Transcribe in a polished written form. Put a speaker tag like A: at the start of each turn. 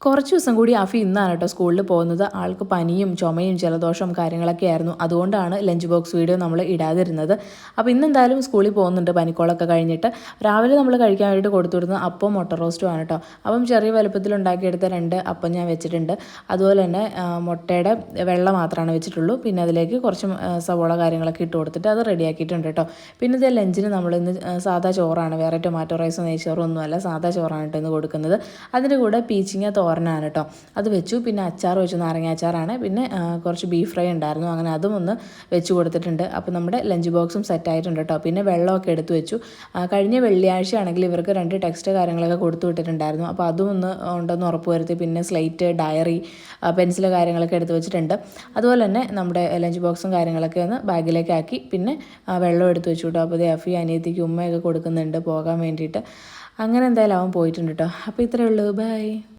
A: കുറച്ച് ദിവസം കൂടി അഫി ഇന്നാണ് കേട്ടോ സ്കൂളിൽ പോകുന്നത്. ആൾക്ക് പനിയും ചുമയും ജലദോഷവും കാര്യങ്ങളൊക്കെ ആയിരുന്നു. അതുകൊണ്ടാണ് ലഞ്ച് ബോക്സ് വീഡിയോ നമ്മൾ ഇടാതിരുന്നത്. അപ്പോൾ ഇന്നെന്തായാലും സ്കൂളിൽ പോകുന്നുണ്ട് പനിക്കോളൊക്കെ കഴിഞ്ഞിട്ട്. രാവിലെ നമ്മൾ കഴിക്കാൻ വേണ്ടിയിട്ട് കൊടുത്തുവിടുന്നത് അപ്പം മുട്ട റോസ്റ്റും ആണ് കേട്ടോ. അപ്പം ചെറിയ വലുപ്പത്തിൽ ഉണ്ടാക്കിയെടുത്ത 2 അപ്പം ഞാൻ വെച്ചിട്ടുണ്ട്. അതുപോലെ തന്നെ മുട്ടയുടെ വെള്ള മാത്രമാണ് വെച്ചിട്ടുള്ളൂ. പിന്നെ അതിലേക്ക് കുറച്ച് സവോള കാര്യങ്ങളൊക്കെ ഇട്ട് കൊടുത്തിട്ട് അത് റെഡിയാക്കിയിട്ടുണ്ട് കേട്ടോ. പിന്നെ ഇത് ലഞ്ചിന് നമ്മളിന്ന് സാധാ ചോറാണ്, വേറെ ടൊമാറ്റോ റൈസോ നെയ്ച്ചോറോ ഒന്നുമല്ല, സാധാ ചോറാണ് കേട്ടോ ഇന്ന് കൊടുക്കുന്നത്. അതിൻ്റെ കൂടെ പീച്ചിങ്ങ തോരനാണ് കേട്ടോ, അത് വെച്ചു. പിന്നെ അച്ചാർ വെച്ചു, നാരങ്ങ അച്ചാറാണ്. പിന്നെ കുറച്ച് ബീഫ് ഫ്രൈ ഉണ്ടായിരുന്നു, അങ്ങനെ അതും ഒന്ന് വെച്ച് കൊടുത്തിട്ടുണ്ട്. അപ്പോൾ നമ്മുടെ ലഞ്ച് ബോക്സും സെറ്റായിട്ടുണ്ട് കേട്ടോ. പിന്നെ വെള്ളമൊക്കെ എടുത്തു വെച്ചു. കഴിഞ്ഞ വെള്ളിയാഴ്ച ആണെങ്കിൽ ഇവർക്ക് 2 ടെക്സ്റ്റ് കാര്യങ്ങളൊക്കെ കൊടുത്തു വിട്ടിട്ടുണ്ടായിരുന്നു. അപ്പോൾ അതും ഒന്ന് ഉണ്ടെന്ന് ഉറപ്പ് വരുത്തി. പിന്നെ സ്ലേറ്റ്, ഡയറി, പെൻസിൽ കാര്യങ്ങളൊക്കെ എടുത്തു വെച്ചിട്ടുണ്ട്. അതുപോലെ തന്നെ നമ്മുടെ ലഞ്ച് ബോക്സും കാര്യങ്ങളൊക്കെ ഒന്ന് ബാഗിലേക്ക് ആക്കി. പിന്നെ വെള്ളം എടുത്തു വെച്ചു കേട്ടോ. അപ്പോൾ അഫി അനിയത്തിക്ക് ഉമ്മയൊക്കെ കൊടുക്കുന്നുണ്ട് പോകാൻ വേണ്ടിയിട്ട്. അങ്ങനെ എന്തായാലും അവൻ പോയിട്ടുണ്ട് കേട്ടോ. അപ്പോൾ ഇത്രയേ ഉള്ളൂ, ബൈ.